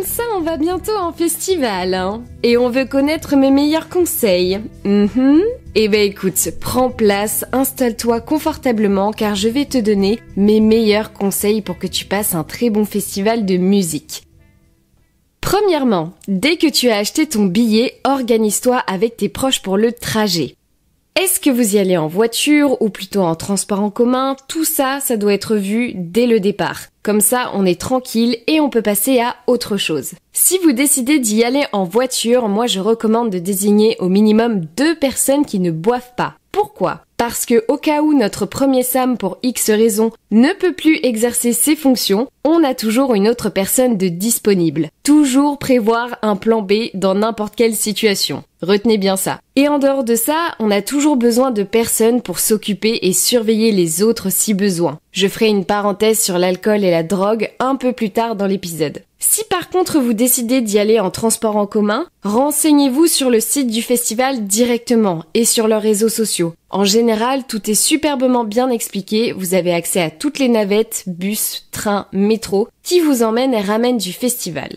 comme ça, on va bientôt en festival, hein. Et on veut connaître mes meilleurs conseils. Eh ben écoute, prends place, installe-toi confortablement car je vais te donner mes meilleurs conseils pour que tu passes un très bon festival de musique. Premièrement, dès que tu as acheté ton billet, organise-toi avec tes proches pour le trajet. Est-ce que vous y allez en voiture ou plutôt en transport en commun? Tout ça, ça doit être vu dès le départ. Comme ça, on est tranquille et on peut passer à autre chose. Si vous décidez d'y aller en voiture, moi je recommande de désigner au minimum 2 personnes qui ne boivent pas. Pourquoi? Parce que au cas où notre premier Sam pour X raison ne peut plus exercer ses fonctions, on a toujours une autre personne de disponible. Toujours prévoir un plan B dans n'importe quelle situation. Retenez bien ça. Et en dehors de ça, on a toujours besoin de personnes pour s'occuper et surveiller les autres si besoin. Je ferai une parenthèse sur l'alcool et la drogue un peu plus tard dans l'épisode. Si par contre vous décidez d'y aller en transport en commun, renseignez-vous sur le site du festival directement et sur leurs réseaux sociaux. En général, tout est superbement bien expliqué, vous avez accès à toutes les navettes, bus, trains, métro qui vous emmènent et ramènent du festival.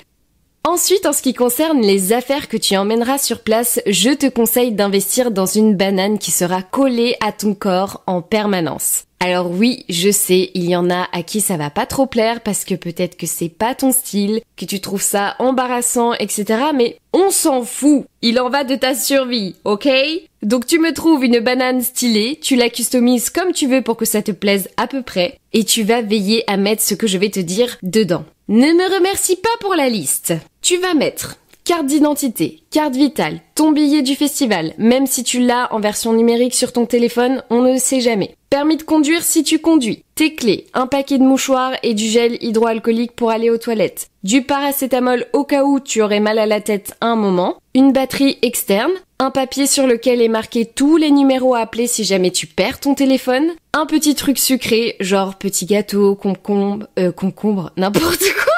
Ensuite, en ce qui concerne les affaires que tu emmèneras sur place, je te conseille d'investir dans une banane qui sera collée à ton corps en permanence. Alors oui, je sais, il y en a à qui ça va pas trop plaire parce que peut-être que c'est pas ton style, que tu trouves ça embarrassant, etc. Mais on s'en fout, il en va de ta survie, ok? Donc tu me trouves une banane stylée, tu la customises comme tu veux pour que ça te plaise à peu près, et tu vas veiller à mettre ce que je vais te dire dedans. Ne me remercie pas pour la liste. Tu vas mettre carte d'identité, carte vitale, ton billet du festival, même si tu l'as en version numérique sur ton téléphone, on ne sait jamais. Permis de conduire si tu conduis, tes clés, un paquet de mouchoirs et du gel hydroalcoolique pour aller aux toilettes, du paracétamol au cas où tu aurais mal à la tête un moment, une batterie externe, un papier sur lequel est marqué tous les numéros à appeler si jamais tu perds ton téléphone, un petit truc sucré, genre petit gâteau, concombre, n'importe quoi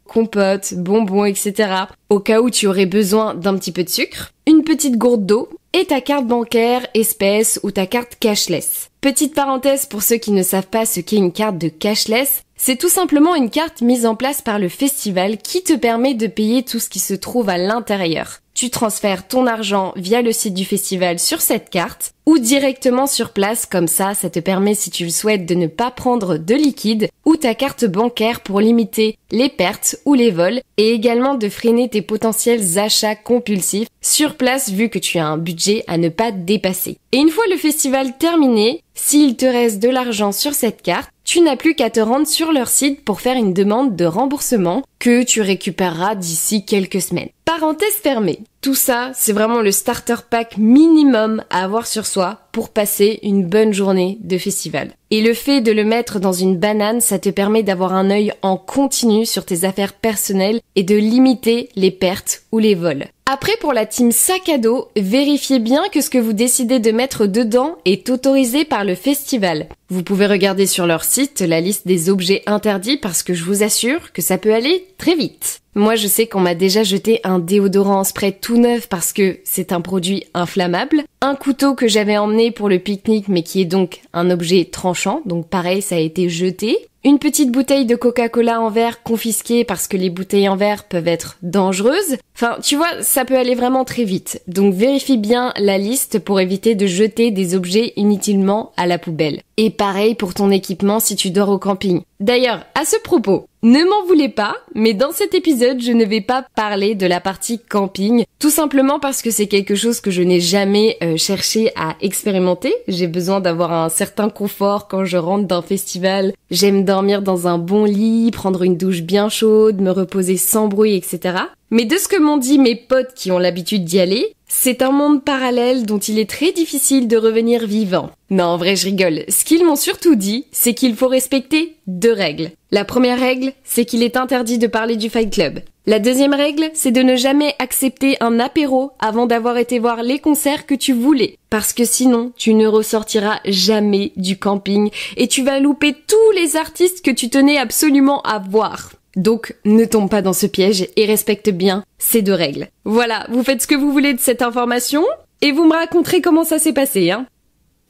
compote, bonbons, etc. Au cas où tu aurais besoin d'un petit peu de sucre, une petite gourde d'eau et ta carte bancaire, espèce ou ta carte cashless. Petite parenthèse pour ceux qui ne savent pas ce qu'est une carte de cashless, c'est tout simplement une carte mise en place par le festival qui te permet de payer tout ce qui se trouve à l'intérieur. Tu transfères ton argent via le site du festival sur cette carte ou directement sur place, comme ça te permet si tu le souhaites de ne pas prendre de liquide ou ta carte bancaire pour limiter les pertes ou les vols et également de freiner tes potentiels achats compulsifs sur place vu que tu as un budget à ne pas dépasser. Et une fois le festival terminé, s'il te reste de l'argent sur cette carte, tu n'as plus qu'à te rendre sur leur site pour faire une demande de remboursement que tu récupéreras d'ici quelques semaines. Parenthèse fermée. Tout ça, c'est vraiment le starter pack minimum à avoir sur soi pour passer une bonne journée de festival. Et le fait de le mettre dans une banane, ça te permet d'avoir un œil en continu sur tes affaires personnelles et de limiter les pertes ou les vols. Après, pour la team sac à dos, vérifiez bien que ce que vous décidez de mettre dedans est autorisé par le festival. Vous pouvez regarder sur leur site la liste des objets interdits parce que je vous assure que ça peut aller très vite. Moi, je sais qu'on m'a déjà jeté un déodorant en spray tout neuf parce que c'est un produit inflammable, un couteau que j'avais emmené pour le pique-nique mais qui est donc un objet tranchant, donc pareil, ça a été jeté. Une petite bouteille de Coca-Cola en verre confisquée parce que les bouteilles en verre peuvent être dangereuses. Enfin, tu vois, ça peut aller vraiment très vite. Donc vérifie bien la liste pour éviter de jeter des objets inutilement à la poubelle. Et pareil pour ton équipement si tu dors au camping. D'ailleurs, à ce propos, ne m'en voulez pas, mais dans cet épisode, je ne vais pas parler de la partie camping, tout simplement parce que c'est quelque chose que je n'ai jamais cherché à expérimenter. J'ai besoin d'avoir un certain confort quand je rentre d'un festival. J'aime dormir dans un bon lit, prendre une douche bien chaude, me reposer sans bruit, etc. Mais de ce que m'ont dit mes potes qui ont l'habitude d'y aller, c'est un monde parallèle dont il est très difficile de revenir vivant. Non, en vrai, je rigole. Ce qu'ils m'ont surtout dit, c'est qu'il faut respecter 2 règles. La première règle, c'est qu'il est interdit de parler du Fight Club. La deuxième règle, c'est de ne jamais accepter un apéro avant d'avoir été voir les concerts que tu voulais. Parce que sinon, tu ne ressortiras jamais du camping et tu vas louper tous les artistes que tu tenais absolument à voir. Donc, ne tombe pas dans ce piège et respecte bien ces 2 règles. Voilà, vous faites ce que vous voulez de cette information et vous me raconterez comment ça s'est passé, hein.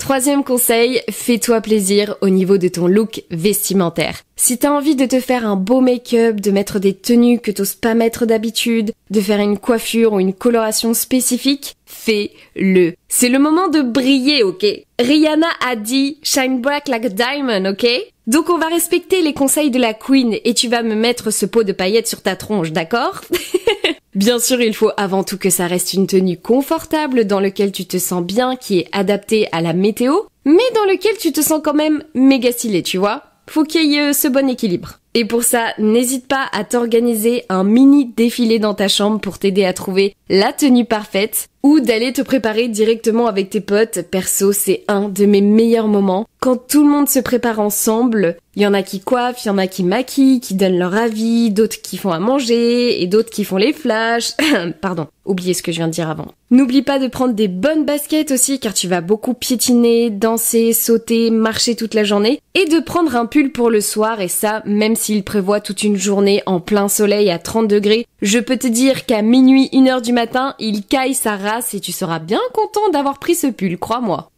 Troisième conseil, fais-toi plaisir au niveau de ton look vestimentaire. Si t'as envie de te faire un beau make-up, de mettre des tenues que t'oses pas mettre d'habitude, de faire une coiffure ou une coloration spécifique, fais-le. C'est le moment de briller, ok? Rihanna a dit « Shine bright like a diamond », ok? Donc on va respecter les conseils de la queen et tu vas me mettre ce pot de paillettes sur ta tronche, d'accord? Bien sûr, il faut avant tout que ça reste une tenue confortable dans laquelle tu te sens bien, qui est adaptée à la météo, mais dans lequel tu te sens quand même méga stylé, tu vois? Faut qu'il y ait ce bon équilibre. Et pour ça, n'hésite pas à t'organiser un mini défilé dans ta chambre pour t'aider à trouver la tenue parfaite ou d'aller te préparer directement avec tes potes. Perso, c'est un de mes meilleurs moments. Quand tout le monde se prépare ensemble, il y en a qui coiffent, il y en a qui maquillent, qui donnent leur avis, d'autres qui font à manger et d'autres qui font les flashs. Pardon, oubliez ce que je viens de dire avant. N'oublie pas de prendre des bonnes baskets aussi car tu vas beaucoup piétiner, danser, sauter, marcher toute la journée et de prendre un pull pour le soir et ça, même s'il prévoit toute une journée en plein soleil à 30 degrés, je peux te dire qu'à minuit, 1h du matin, il caille sa race et tu seras bien content d'avoir pris ce pull, crois-moi.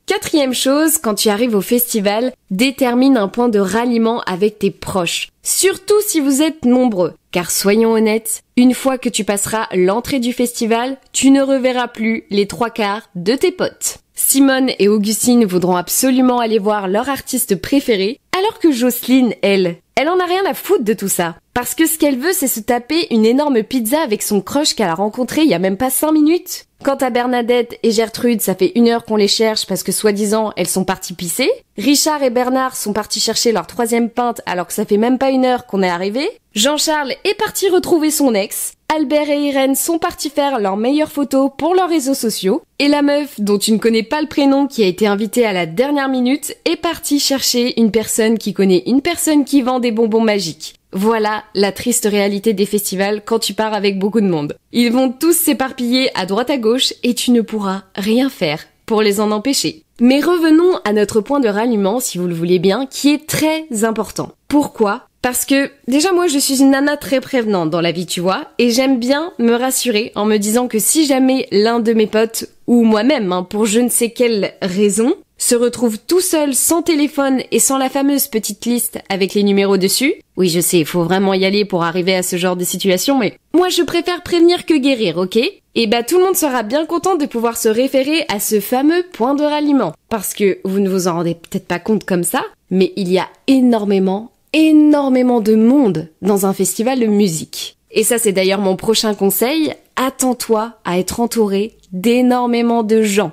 Quatrième chose, quand tu arrives au festival, détermine un point de ralliement avec tes proches. Surtout si vous êtes nombreux. Car soyons honnêtes, une fois que tu passeras l'entrée du festival, tu ne reverras plus les 3/4 de tes potes. Simone et Augustine voudront absolument aller voir leur artiste préféré, alors que Jocelyne, elle en a rien à foutre de tout ça. Parce que ce qu'elle veut, c'est se taper une énorme pizza avec son crush qu'elle a rencontré il y a même pas 5 minutes. Quant à Bernadette et Gertrude, ça fait 1 heure qu'on les cherche parce que soi-disant, elles sont parties pisser. Richard et Bernard sont partis chercher leur 3e pinte alors que ça fait même pas 1 heure qu'on est arrivé. Jean-Charles est parti retrouver son ex. Albert et Irène sont partis faire leurs meilleures photos pour leurs réseaux sociaux. Et la meuf, dont tu ne connais pas le prénom, qui a été invitée à la dernière minute, est partie chercher une personne qui connaît une personne qui vend des bonbons magiques. Voilà la triste réalité des festivals quand tu pars avec beaucoup de monde. Ils vont tous s'éparpiller à droite à gauche et tu ne pourras rien faire pour les en empêcher. Mais revenons à notre point de ralliement, si vous le voulez bien, qui est très important. Pourquoi ? Parce que, déjà moi je suis une nana très prévenante dans la vie, tu vois, et j'aime bien me rassurer en me disant que si jamais l'un de mes potes, ou moi-même, pour je ne sais quelle raison, se retrouve tout seul, sans téléphone et sans la fameuse petite liste avec les numéros dessus. Oui, je sais, il faut vraiment y aller pour arriver à ce genre de situation, mais moi je préfère prévenir que guérir, ok ? Et bah tout le monde sera bien content de pouvoir se référer à ce fameux point de ralliement. Parce que vous ne vous en rendez peut-être pas compte comme ça, mais il y a énormément de monde dans un festival de musique. Et ça c'est d'ailleurs mon prochain conseil, attends-toi à être entouré d'énormément de gens.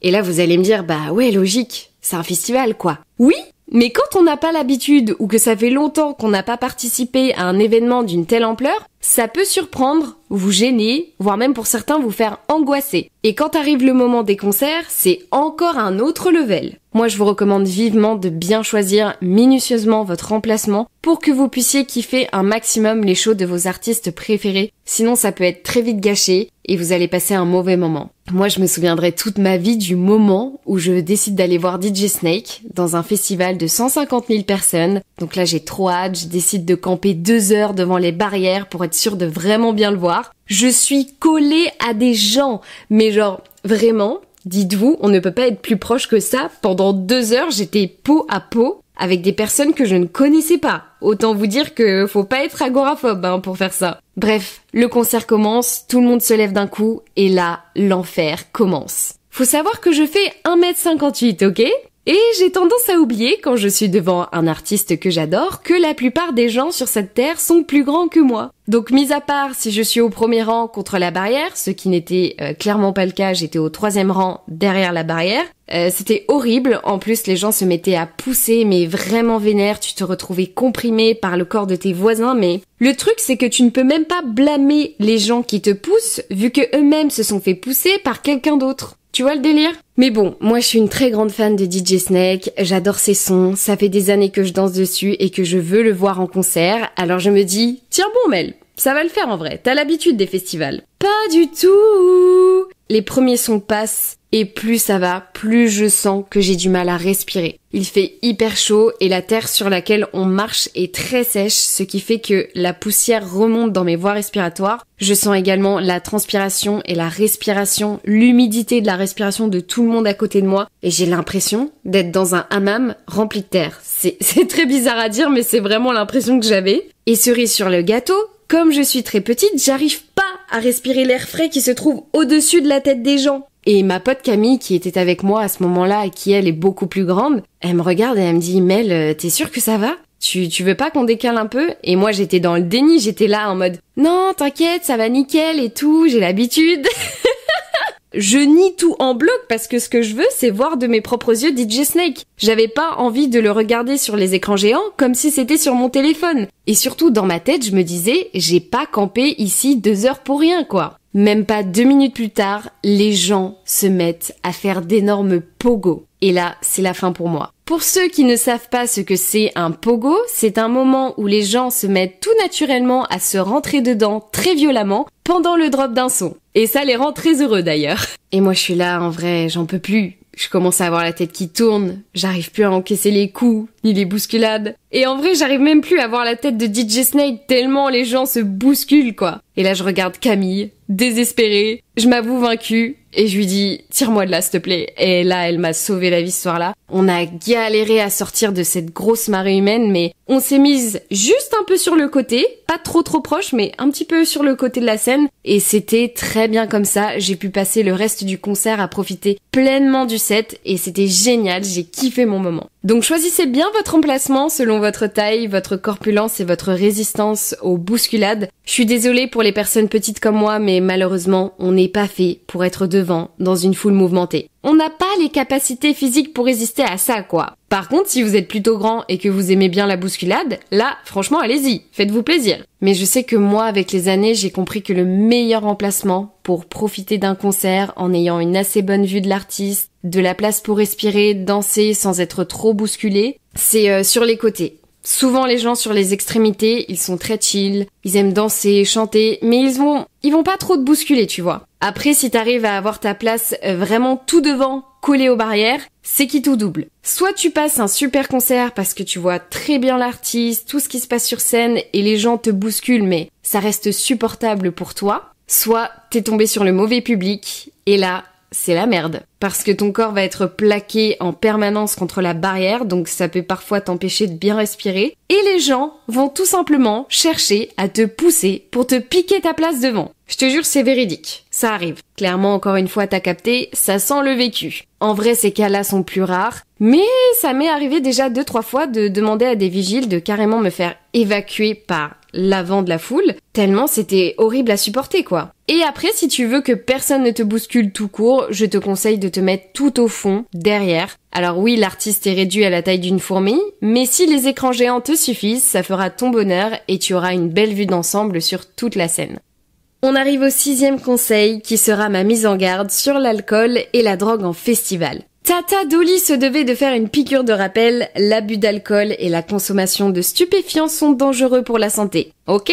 Et là, vous allez me dire, bah ouais, logique, c'est un festival, quoi. Oui, mais quand on n'a pas l'habitude ou que ça fait longtemps qu'on n'a pas participé à un événement d'une telle ampleur, ça peut surprendre, vous gêner, voire même pour certains vous faire angoisser. Et quand arrive le moment des concerts, c'est encore un autre level. Moi, je vous recommande vivement de bien choisir minutieusement votre emplacement pour que vous puissiez kiffer un maximum les shows de vos artistes préférés. Sinon, ça peut être très vite gâché et vous allez passer un mauvais moment. Moi, je me souviendrai toute ma vie du moment où je décide d'aller voir DJ Snake dans un festival de 150 000 personnes. Donc là, j'ai trop hâte, je décide de camper 2 heures devant les barrières pour être sûre de vraiment bien le voir. Je suis collée à des gens, mais genre, vraiment, dites-vous, on ne peut pas être plus proche que ça. Pendant 2 heures, j'étais peau à peau avec des personnes que je ne connaissais pas. Autant vous dire que faut pas être agoraphobe pour faire ça. Bref, le concert commence, tout le monde se lève d'un coup, et là, l'enfer commence. Faut savoir que je fais 1m58, ok ? Et j'ai tendance à oublier, quand je suis devant un artiste que j'adore, que la plupart des gens sur cette terre sont plus grands que moi. Donc, mis à part si je suis au premier rang contre la barrière, ce qui n'était clairement pas le cas, j'étais au 3e rang derrière la barrière, c'était horrible. En plus, les gens se mettaient à pousser, mais vraiment vénère, tu te retrouvais comprimé par le corps de tes voisins, mais le truc, c'est que tu ne peux même pas blâmer les gens qui te poussent, vu que eux-mêmes se sont fait pousser par quelqu'un d'autre. Tu vois le délire ? Mais bon, moi je suis une très grande fan de DJ Snake, j'adore ses sons, ça fait des années que je danse dessus et que je veux le voir en concert, alors je me dis, tiens bon Mel, ça va le faire en vrai, t'as l'habitude des festivals. Pas du tout ! les premiers sons passent et plus ça va, plus je sens que j'ai du mal à respirer. Il fait hyper chaud et la terre sur laquelle on marche est très sèche, ce qui fait que la poussière remonte dans mes voies respiratoires. Je sens également la transpiration et la respiration, l'humidité de la respiration de tout le monde à côté de moi et j'ai l'impression d'être dans un hammam rempli de terre. C'est très bizarre à dire mais c'est vraiment l'impression que j'avais. Et cerise sur le gâteau, comme je suis très petite, j'arrive pas à respirer l'air frais qui se trouve au-dessus de la tête des gens. Et ma pote Camille, qui était avec moi à ce moment-là et qui elle est beaucoup plus grande, elle me regarde et elle me dit « Mel, t'es sûre que ça va ? Tu veux pas qu'on décale un peu ?» Et moi j'étais dans le déni, j'étais là en mode « Non, t'inquiète, ça va nickel et tout, j'ai l'habitude. » Je nie tout en bloc parce que ce que je veux, c'est voir de mes propres yeux DJ Snake. J'avais pas envie de le regarder sur les écrans géants comme si c'était sur mon téléphone. Et surtout, dans ma tête, je me disais, j'ai pas campé ici 2 heures pour rien, quoi. Même pas 2 minutes plus tard, les gens se mettent à faire d'énormes pogos. Et là, c'est la fin pour moi. Pour ceux qui ne savent pas ce que c'est un pogo, c'est un moment où les gens se mettent tout naturellement à se rentrer dedans très violemment pendant le drop d'un son. Et ça les rend très heureux d'ailleurs. Et moi je suis là, en vrai, j'en peux plus. Je commence à avoir la tête qui tourne, j'arrive plus à encaisser les coups, ni les bousculades. Et en vrai, j'arrive même plus à voir la tête de DJ Snake tellement les gens se bousculent, quoi. Et là, je regarde Camille, désespérée, je m'avoue vaincue, et je lui dis « Tire-moi de là, s'il te plaît ». Et là, elle m'a sauvé la vie ce soir-là. On a galéré à sortir de cette grosse marée humaine, mais on s'est mise juste un peu sur le côté, pas trop proche, mais un petit peu sur le côté de la scène. Et c'était très bien comme ça. J'ai pu passer le reste du concert à profiter pleinement du set, et c'était génial, j'ai kiffé mon moment. Donc choisissez bien votre emplacement selon votre taille, votre corpulence et votre résistance aux bousculades. Je suis désolée pour les personnes petites comme moi, mais malheureusement, on n'est pas fait pour être devant dans une foule mouvementée. On n'a pas les capacités physiques pour résister à ça, quoi. Par contre, si vous êtes plutôt grand et que vous aimez bien la bousculade, là, franchement, allez-y, faites-vous plaisir. Mais je sais que moi, avec les années, j'ai compris que le meilleur emplacement pour profiter d'un concert en ayant une assez bonne vue de l'artiste, de la place pour respirer, danser sans être trop bousculé, c'est sur les côtés. Souvent les gens sur les extrémités, ils sont très chill, ils aiment danser, chanter, mais ils vont pas trop te bousculer, tu vois. Après, si t'arrives à avoir ta place vraiment tout devant, collé aux barrières, c'est qui tout double. Soit tu passes un super concert parce que tu vois très bien l'artiste, tout ce qui se passe sur scène et les gens te bousculent, mais ça reste supportable pour toi. Soit t'es tombé sur le mauvais public et là, c'est la merde. Parce que ton corps va être plaqué en permanence contre la barrière, donc ça peut parfois t'empêcher de bien respirer. Et les gens vont tout simplement chercher à te pousser pour te piquer ta place devant. Je te jure, c'est véridique. Ça arrive. Clairement, encore une fois, t'as capté, ça sent le vécu. En vrai, ces cas-là sont plus rares, mais ça m'est arrivé déjà 2-3 fois de demander à des vigiles de carrément me faire évacuer par l'avant de la foule, tellement c'était horrible à supporter, quoi. Et après, si tu veux que personne ne te bouscule tout court, je te conseille de te mettre tout au fond, derrière. Alors oui, l'artiste est réduit à la taille d'une fourmi, mais si les écrans géants te suffisent, ça fera ton bonheur et tu auras une belle vue d'ensemble sur toute la scène. On arrive au 6e conseil qui sera ma mise en garde sur l'alcool et la drogue en festival. Tata Dolly se devait de faire une piqûre de rappel, l'abus d'alcool et la consommation de stupéfiants sont dangereux pour la santé. Ok ?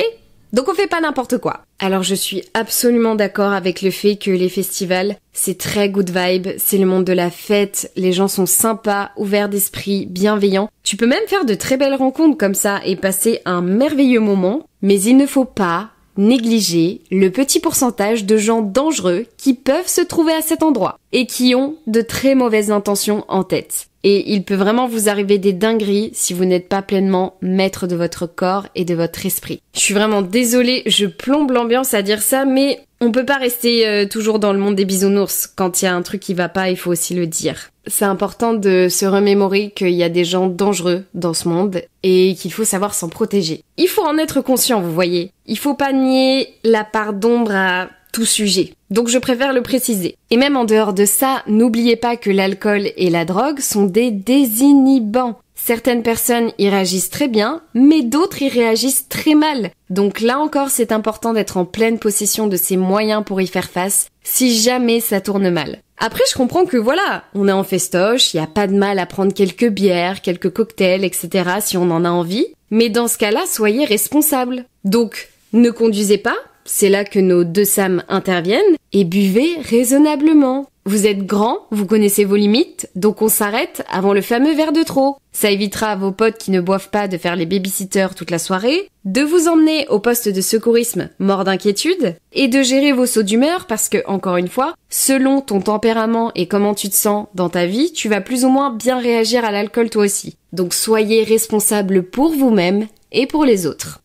Donc on fait pas n'importe quoi. Alors je suis absolument d'accord avec le fait que les festivals, c'est très good vibe, c'est le monde de la fête, les gens sont sympas, ouverts d'esprit, bienveillants. Tu peux même faire de très belles rencontres comme ça et passer un merveilleux moment, mais il ne faut pas négliger le petit pourcentage de gens dangereux qui peuvent se trouver à cet endroit et qui ont de très mauvaises intentions en tête. Et il peut vraiment vous arriver des dingueries si vous n'êtes pas pleinement maître de votre corps et de votre esprit. Je suis vraiment désolée, je plombe l'ambiance à dire ça, mais on peut pas rester toujours dans le monde des bisounours. Quand il y a un truc qui va pas, il faut aussi le dire. C'est important de se remémorer qu'il y a des gens dangereux dans ce monde et qu'il faut savoir s'en protéger. Il faut en être conscient, vous voyez. Il faut pas nier la part d'ombre à tout sujet. Donc je préfère le préciser. Et même en dehors de ça, n'oubliez pas que l'alcool et la drogue sont des désinhibants. Certaines personnes y réagissent très bien, mais d'autres y réagissent très mal. Donc là encore, c'est important d'être en pleine possession de ses moyens pour y faire face, si jamais ça tourne mal. Après, je comprends que voilà, on est en festoche, il y a pas de mal à prendre quelques bières, quelques cocktails, etc. si on en a envie. Mais dans ce cas-là, soyez responsable. Donc, ne conduisez pas. c'est là que nos deux Sam interviennent, et buvez raisonnablement. Vous êtes grand, vous connaissez vos limites, donc on s'arrête avant le fameux verre de trop. Ça évitera à vos potes qui ne boivent pas de faire les babysitters toute la soirée, de vous emmener au poste de secourisme mort d'inquiétude, et de gérer vos sauts d'humeur parce que, encore une fois, selon ton tempérament et comment tu te sens dans ta vie, tu vas plus ou moins bien réagir à l'alcool toi aussi. Donc soyez responsable pour vous-même et pour les autres.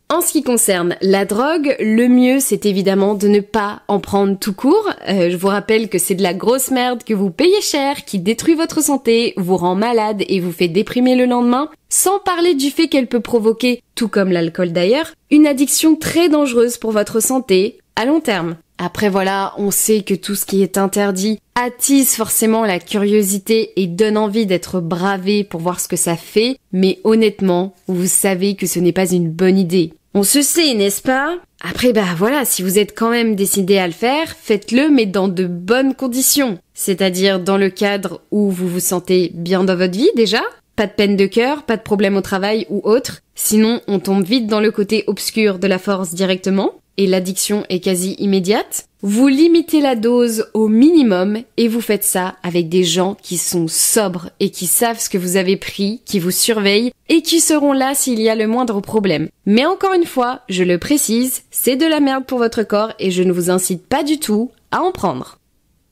En ce qui concerne la drogue, le mieux c'est évidemment de ne pas en prendre tout court. Je vous rappelle que c'est de la grosse merde que vous payez cher, qui détruit votre santé, vous rend malade et vous fait déprimer le lendemain, sans parler du fait qu'elle peut provoquer, tout comme l'alcool d'ailleurs, une addiction très dangereuse pour votre santé à long terme. Après voilà, on sait que tout ce qui est interdit attise forcément la curiosité et donne envie d'être bravé pour voir ce que ça fait, mais honnêtement, vous savez que ce n'est pas une bonne idée. On se sait, n'est-ce pas? Après voilà, si vous êtes quand même décidé à le faire, faites-le mais dans de bonnes conditions. C'est-à-dire dans le cadre où vous vous sentez bien dans votre vie déjà, pas de peine de cœur, pas de problème au travail ou autre, sinon on tombe vite dans le côté obscur de la force directement. Et l'addiction est quasi immédiate, vous limitez la dose au minimum et vous faites ça avec des gens qui sont sobres et qui savent ce que vous avez pris, qui vous surveillent et qui seront là s'il y a le moindre problème. Mais encore une fois, je le précise, c'est de la merde pour votre corps et je ne vous incite pas du tout à en prendre.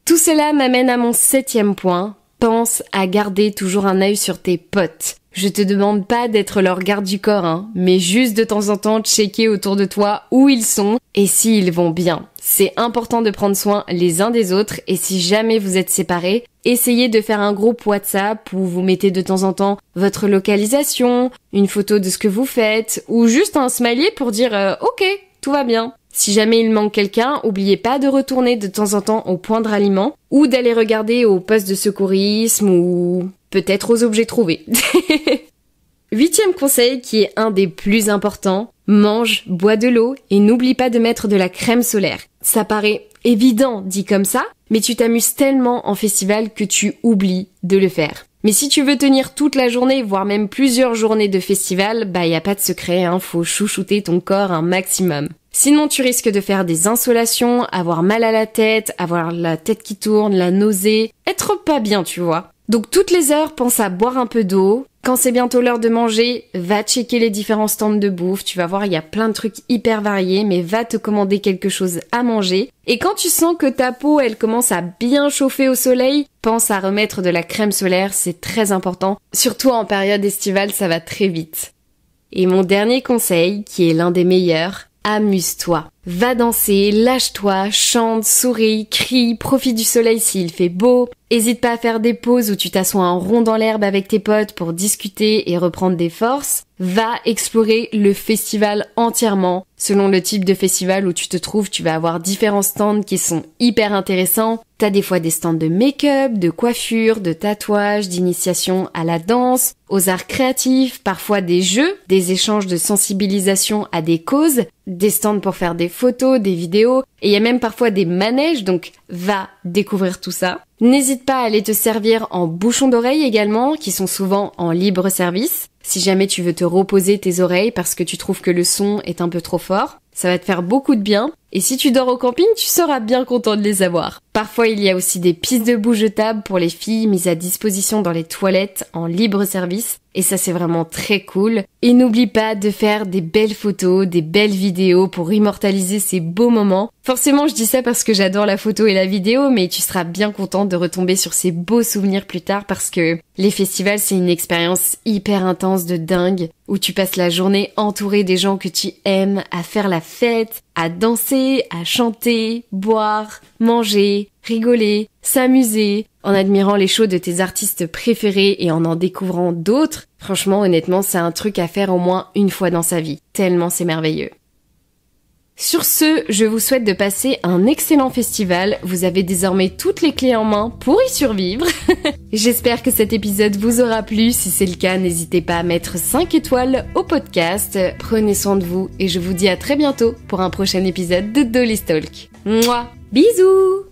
Tout cela m'amène à mon 7e point. Pense à garder toujours un œil sur tes potes. Je te demande pas d'être leur garde du corps, mais juste de temps en temps checker autour de toi où ils sont et s'ils vont bien. C'est important de prendre soin les uns des autres et si jamais vous êtes séparés, essayez de faire un groupe WhatsApp où vous mettez de temps en temps votre localisation, une photo de ce que vous faites ou juste un smiley pour dire ok, tout va bien. Si jamais il manque quelqu'un, oubliez pas de retourner de temps en temps au point de ralliement ou d'aller regarder au poste de secourisme ou peut-être aux objets trouvés. 8e conseil qui est un des plus importants, mange, bois de l'eau et n'oublie pas de mettre de la crème solaire. Ça paraît évident dit comme ça, mais tu t'amuses tellement en festival que tu oublies de le faire. Mais si tu veux tenir toute la journée, voire même plusieurs journées de festival, y a pas de secret, faut chouchouter ton corps un maximum. Sinon, tu risques de faire des insolations, avoir mal à la tête, avoir la tête qui tourne, la nausée, être pas bien, tu vois. Donc toutes les heures, pense à boire un peu d'eau. Quand c'est bientôt l'heure de manger, va checker les différents stands de bouffe. Tu vas voir, il y a plein de trucs hyper variés, mais va te commander quelque chose à manger. Et quand tu sens que ta peau, elle commence à bien chauffer au soleil, pense à remettre de la crème solaire, c'est très important. Surtout en période estivale, ça va très vite. Et mon dernier conseil, qui est l'un des meilleurs, amuse-toi. Va danser, lâche-toi, chante, souris, crie, profite du soleil s'il fait beau. Hésite pas à faire des pauses où tu t'assois en rond dans l'herbe avec tes potes pour discuter et reprendre des forces. Va explorer le festival entièrement. Selon le type de festival où tu te trouves, tu vas avoir différents stands qui sont hyper intéressants. T'as des fois des stands de make-up, de coiffure, de tatouage, d'initiation à la danse, aux arts créatifs, parfois des jeux, des échanges de sensibilisation à des causes, des stands pour faire des photos, des vidéos, et il y a même parfois des manèges, donc va découvrir tout ça. N'hésite pas à aller te servir en bouchons d'oreilles également, qui sont souvent en libre service. Si jamais tu veux te reposer tes oreilles parce que tu trouves que le son est un peu trop fort, ça va te faire beaucoup de bien. Et si tu dors au camping, tu seras bien content de les avoir. Parfois, il y a aussi des pistes de boue jetables pour les filles mises à disposition dans les toilettes en libre service. Et ça, c'est vraiment très cool. Et n'oublie pas de faire des belles photos, des belles vidéos pour immortaliser ces beaux moments. Forcément, je dis ça parce que j'adore la photo et la vidéo, mais tu seras bien contente de retomber sur ces beaux souvenirs plus tard parce que les festivals, c'est une expérience hyper intense de dingue où tu passes la journée entourée des gens que tu aimes, à faire la fête, à danser, à chanter, boire, manger, rigoler, s'amuser, en admirant les shows de tes artistes préférés et en découvrant d'autres. Franchement, honnêtement, c'est un truc à faire au moins une fois dans sa vie, tellement c'est merveilleux. Sur ce, je vous souhaite de passer un excellent festival. Vous avez désormais toutes les clés en main pour y survivre. J'espère que cet épisode vous aura plu. Si c'est le cas, n'hésitez pas à mettre 5 étoiles au podcast. Prenez soin de vous et je vous dis à très bientôt pour un prochain épisode de Dolly's Talk. Mouah, bisous!